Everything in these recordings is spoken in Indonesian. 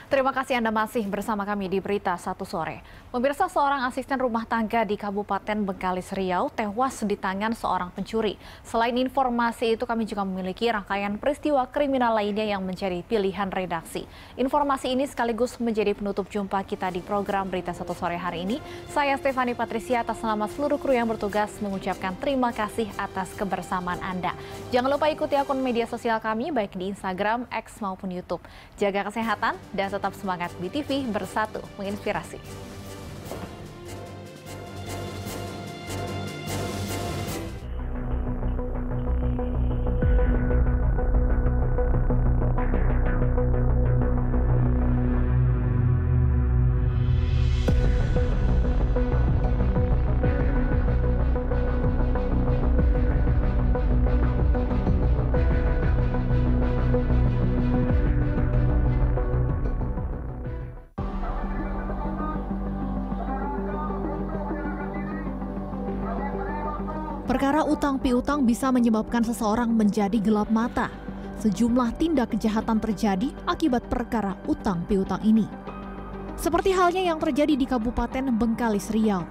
Terima kasih Anda masih bersama kami di Berita Satu Sore. Pemirsa, seorang asisten rumah tangga di Kabupaten Bengkalis Riau tewas di tangan seorang pencuri. Selain informasi itu, kami juga memiliki rangkaian peristiwa kriminal lainnya yang menjadi pilihan redaksi. Informasi ini sekaligus menjadi penutup jumpa kita di program Berita Satu Sore hari ini. Saya Stefani Patricia atas nama seluruh kru yang bertugas mengucapkan terima kasih atas kebersamaan Anda. Jangan lupa ikuti akun media sosial kami baik di Instagram, X maupun YouTube. Jaga kesehatan dan tetap semangat BTV bersatu menginspirasi. Perkara utang piutang bisa menyebabkan seseorang menjadi gelap mata. Sejumlah tindak kejahatan terjadi akibat perkara utang piutang ini. Seperti halnya yang terjadi di Kabupaten Bengkalis Riau.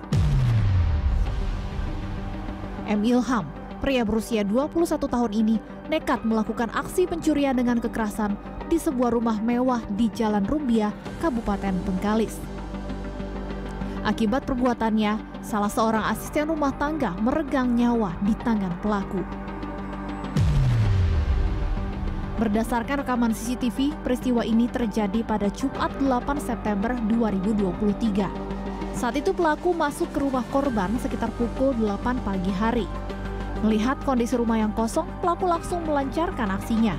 M. Ilham, pria berusia 21 tahun ini, nekat melakukan aksi pencurian dengan kekerasan di sebuah rumah mewah di Jalan Rumbia, Kabupaten Bengkalis. Akibat perbuatannya, salah seorang asisten rumah tangga meregang nyawa di tangan pelaku. Berdasarkan rekaman CCTV, peristiwa ini terjadi pada Jumat 8 September 2023. Saat itu pelaku masuk ke rumah korban sekitar pukul 8 pagi hari. Melihat kondisi rumah yang kosong, pelaku langsung melancarkan aksinya.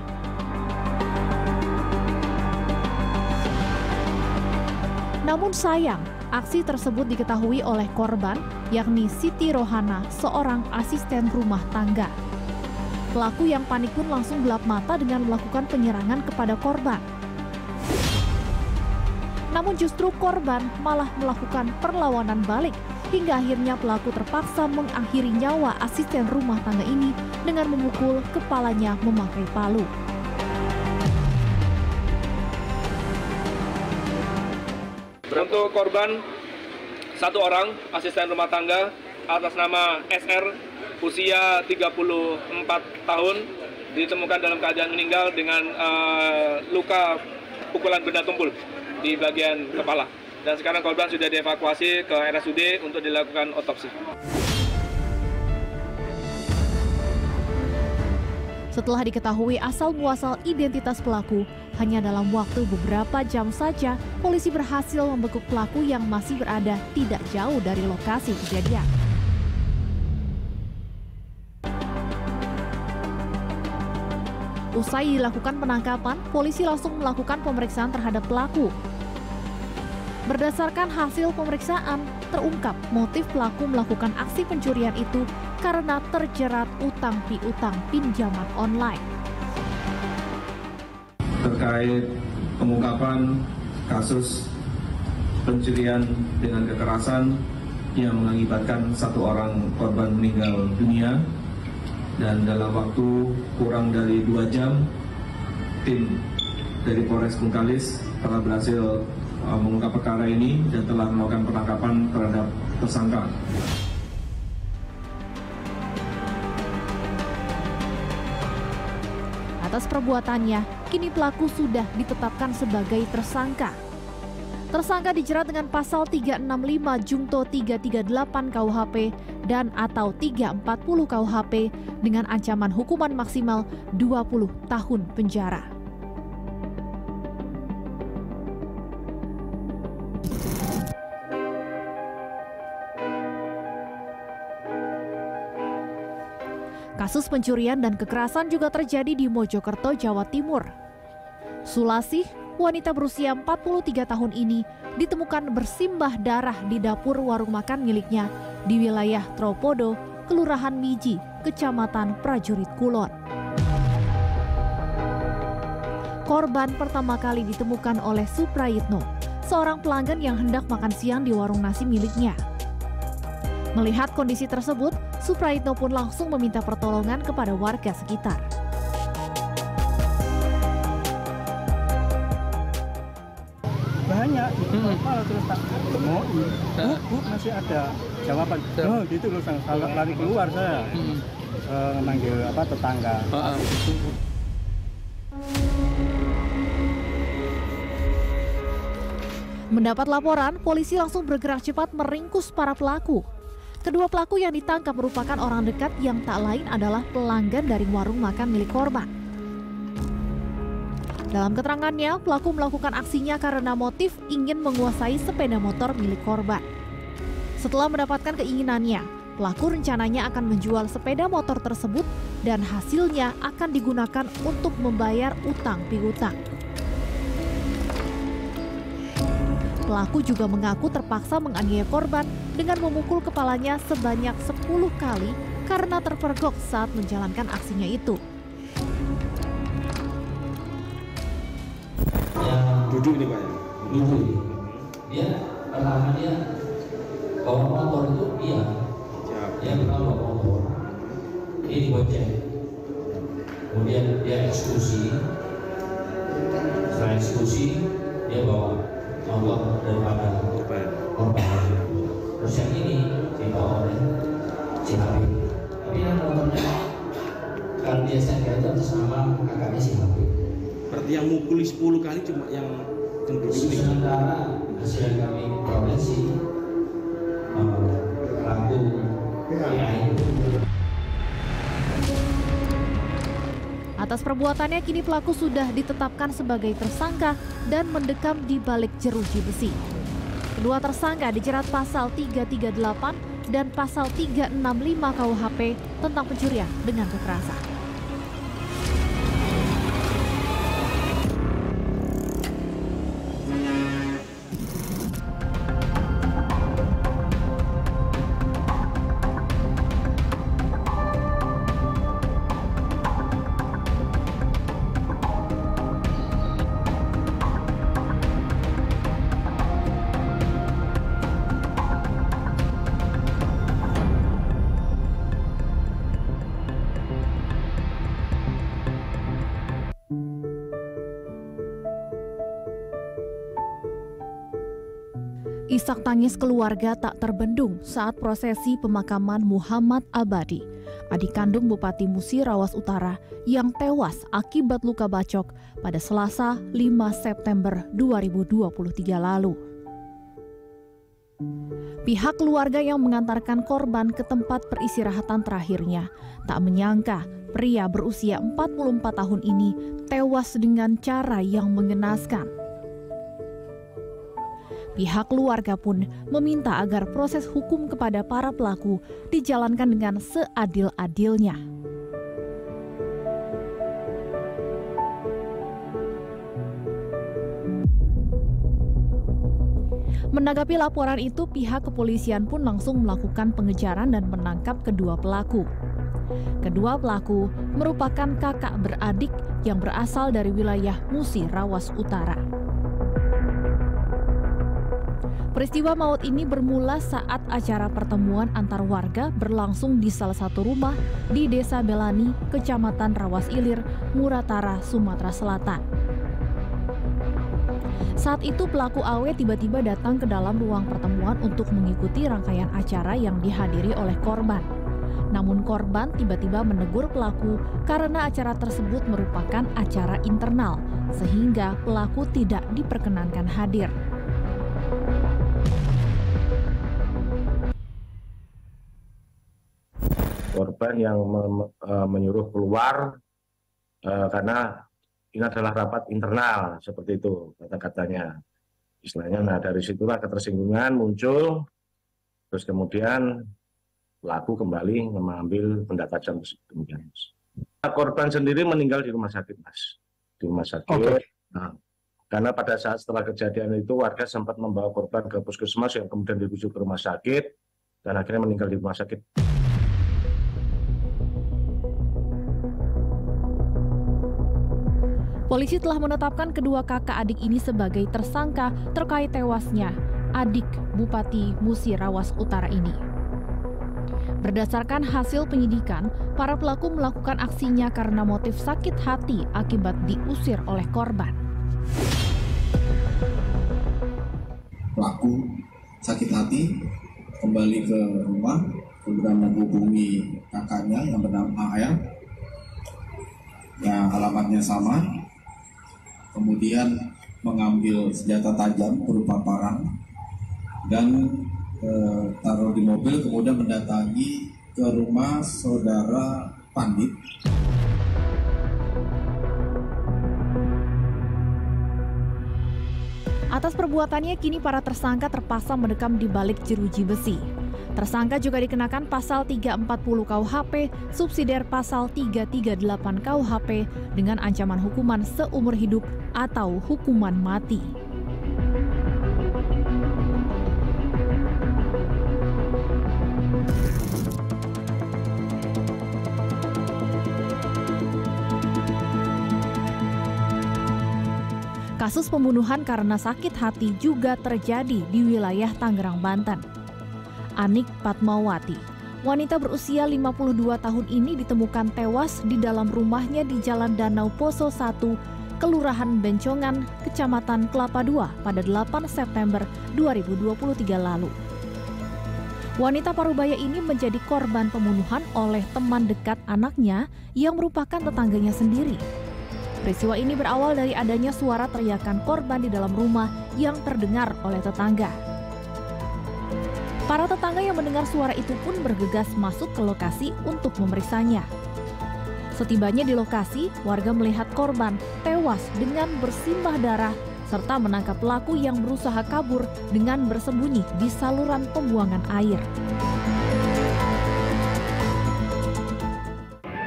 Namun sayang, aksi tersebut diketahui oleh korban, yakni Siti Rohana, seorang asisten rumah tangga. Pelaku yang panik pun langsung gelap mata dengan melakukan penyerangan kepada korban. Namun justru korban malah melakukan perlawanan balik, hingga akhirnya pelaku terpaksa mengakhiri nyawa asisten rumah tangga ini dengan memukul kepalanya memakai palu. Untuk korban, satu orang asisten rumah tangga atas nama SR, usia 34 tahun, ditemukan dalam keadaan meninggal dengan luka pukulan benda tumpul di bagian kepala. Dan sekarang korban sudah dievakuasi ke RSUD untuk dilakukan otopsi. Setelah diketahui asal-muasal identitas pelaku, hanya dalam waktu beberapa jam saja, polisi berhasil membekuk pelaku yang masih berada tidak jauh dari lokasi kejadian. Usai dilakukan penangkapan, polisi langsung melakukan pemeriksaan terhadap pelaku. Berdasarkan hasil pemeriksaan, terungkap motif pelaku melakukan aksi pencurian itu karena terjerat utang piutang pinjaman online. Terkait pengungkapan kasus pencurian dengan kekerasan yang mengakibatkan satu orang korban meninggal dunia, dan dalam waktu kurang dari 2 jam, tim dari Polres Bengkalis telah berhasil mengungkap perkara ini dan telah melakukan penangkapan terhadap tersangka. Atas perbuatannya, kini pelaku sudah ditetapkan sebagai tersangka. Tersangka dijerat dengan pasal 365 Jungto 338 KUHP dan atau 340 KUHP dengan ancaman hukuman maksimal 20 tahun penjara. Kasus pencurian dan kekerasan juga terjadi di Mojokerto, Jawa Timur. Sulasih, wanita berusia 43 tahun ini, ditemukan bersimbah darah di dapur warung makan miliknya di wilayah Tropodo, Kelurahan Miji, Kecamatan Prajurit Kulon. Korban pertama kali ditemukan oleh Suprayitno, seorang pelanggan yang hendak makan siang di warung nasi miliknya. Melihat kondisi tersebut, Suprayitno pun langsung meminta pertolongan kepada warga sekitar. nanya gitu, apa terus tak ketemu, bu masih ada jawaban, oh gitu loh, sangat lari keluar saya, manggil tetangga. Mendapat laporan, polisi langsung bergerak cepat meringkus para pelaku. Kedua pelaku yang ditangkap merupakan orang dekat yang tak lain adalah pelanggan dari warung makan milik korban. Dalam keterangannya, pelaku melakukan aksinya karena motif ingin menguasai sepeda motor milik korban. Setelah mendapatkan keinginannya, pelaku rencananya akan menjual sepeda motor tersebut dan hasilnya akan digunakan untuk membayar utang piutang. Pelaku juga mengaku terpaksa menganiaya korban dengan memukul kepalanya sebanyak 10 kali karena terpergok saat menjalankan aksinya itu. Duduk ini Pak ya? Duduk. Dia pertama dia bawa motor itu dia bawa motor. Ini digocek. Kemudian dia eksekusi. Setelah eksekusi dia bawa motor daripada korban. Terus yang ini dibawa oleh si Habib. Tapi yang motornya kalau dia saya itu atas nama kakaknya si Habib. Berarti yang mukuli 10 kali cuma yang duduk ini. Sementara hasil kami provinsi pelaku Atas perbuatannya kini pelaku sudah ditetapkan sebagai tersangka dan mendekam di balik jeruji besi. Kedua tersangka dijerat pasal 338 dan pasal 365 KUHP tentang pencurian dengan kekerasan. Isak tangis keluarga tak terbendung saat prosesi pemakaman Muhammad Abadi, adik kandung Bupati Musi Rawas Utara yang tewas akibat luka bacok pada Selasa 5 September 2023 lalu. Pihak keluarga yang mengantarkan korban ke tempat peristirahatan terakhirnya tak menyangka pria berusia 44 tahun ini tewas dengan cara yang mengenaskan. Pihak keluarga pun meminta agar proses hukum kepada para pelaku dijalankan dengan seadil-adilnya. Menanggapi laporan itu, pihak kepolisian pun langsung melakukan pengejaran dan menangkap kedua pelaku. Kedua pelaku merupakan kakak beradik yang berasal dari wilayah Musi Rawas Utara. Peristiwa maut ini bermula saat acara pertemuan antar warga berlangsung di salah satu rumah di Desa Belani, Kecamatan Rawas Ilir, Muratara, Sumatera Selatan. Saat itu pelaku AW tiba-tiba datang ke dalam ruang pertemuan untuk mengikuti rangkaian acara yang dihadiri oleh korban. Namun korban tiba-tiba menegur pelaku karena acara tersebut merupakan acara internal, sehingga pelaku tidak diperkenankan hadir. Korban yang menyuruh keluar karena ini adalah rapat internal, seperti itu kata-katanya. Istilahnya, nah dari situlah ketersinggungan muncul, terus kemudian pelaku kembali mengambil benda tajam tersebut. Korban sendiri meninggal di rumah sakit, Mas. Di rumah sakit. Okay. Nah, karena pada saat setelah kejadian itu warga sempat membawa korban ke puskesmas yang kemudian dirujuk ke rumah sakit dan akhirnya meninggal di rumah sakit. Polisi telah menetapkan kedua kakak adik ini sebagai tersangka terkait tewasnya adik Bupati Musi Rawas Utara ini. Berdasarkan hasil penyidikan, para pelaku melakukan aksinya karena motif sakit hati akibat diusir oleh korban. pelaku sakit hati kembali ke rumah, kemudian menghubungi kakaknya yang bernama AR yang alamatnya sama, kemudian mengambil senjata tajam berupa parang dan taruh di mobil, kemudian mendatangi ke rumah saudara Pandit. Atas perbuatannya, kini para tersangka terpaksa mendekam di balik jeruji besi. Tersangka juga dikenakan pasal 340 KUHP, subsidiar pasal 338 KUHP dengan ancaman hukuman seumur hidup atau hukuman mati. Kasus pembunuhan karena sakit hati juga terjadi di wilayah Tangerang, Banten. Anik Patmawati, wanita berusia 52 tahun ini ditemukan tewas di dalam rumahnya di Jalan Danau Poso 1, Kelurahan Bencongan, Kecamatan Kelapa II pada 8 September 2023 lalu. Wanita parubaya ini menjadi korban pembunuhan oleh teman dekat anaknya yang merupakan tetangganya sendiri. Peristiwa ini berawal dari adanya suara teriakan korban di dalam rumah yang terdengar oleh tetangga. Para tetangga yang mendengar suara itu pun bergegas masuk ke lokasi untuk memeriksanya. Setibanya di lokasi, warga melihat korban tewas dengan bersimbah darah serta menangkap pelaku yang berusaha kabur dengan bersembunyi di saluran pembuangan air.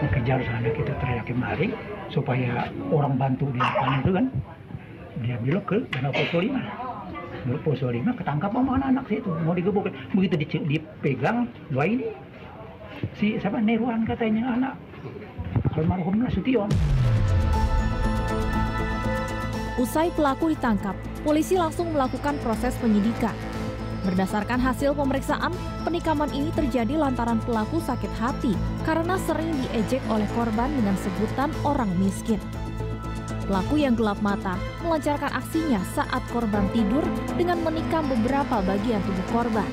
Mengejar sana, kita teriakin maling supaya orang bantu di depan itu kan, dia belok ke Danau Poso 5. Danau Poso 5 ketangkap sama anak-anak situ, mau digebuk. Begitu dipegang, dua ini si siapa Neruan katanya anak almarhum Nasution. Usai pelaku ditangkap, polisi langsung melakukan proses penyidikan. Berdasarkan hasil pemeriksaan, penikaman ini terjadi lantaran pelaku sakit hati karena sering diejek oleh korban dengan sebutan orang miskin. Pelaku yang gelap mata melancarkan aksinya saat korban tidur dengan menikam beberapa bagian tubuh korban.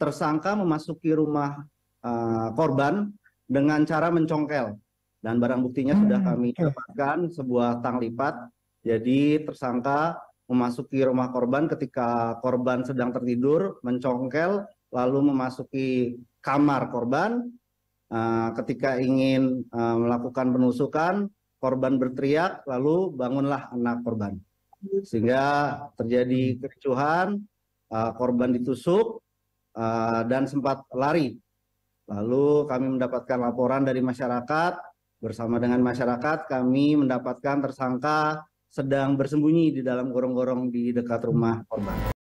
Tersangka memasuki rumah korban dengan cara mencongkel, dan barang buktinya sudah kami dapatkan sebuah tang lipat. Jadi tersangka memasuki rumah korban ketika korban sedang tertidur, mencongkel, lalu memasuki kamar korban. Ketika ingin melakukan penusukan, korban berteriak, lalu bangunlah anak korban. Sehingga terjadi kericuhan, korban ditusuk dan sempat lari. Lalu kami mendapatkan laporan dari masyarakat, bersama dengan masyarakat kami mendapatkan tersangka sedang bersembunyi di dalam gorong-gorong di dekat rumah korban.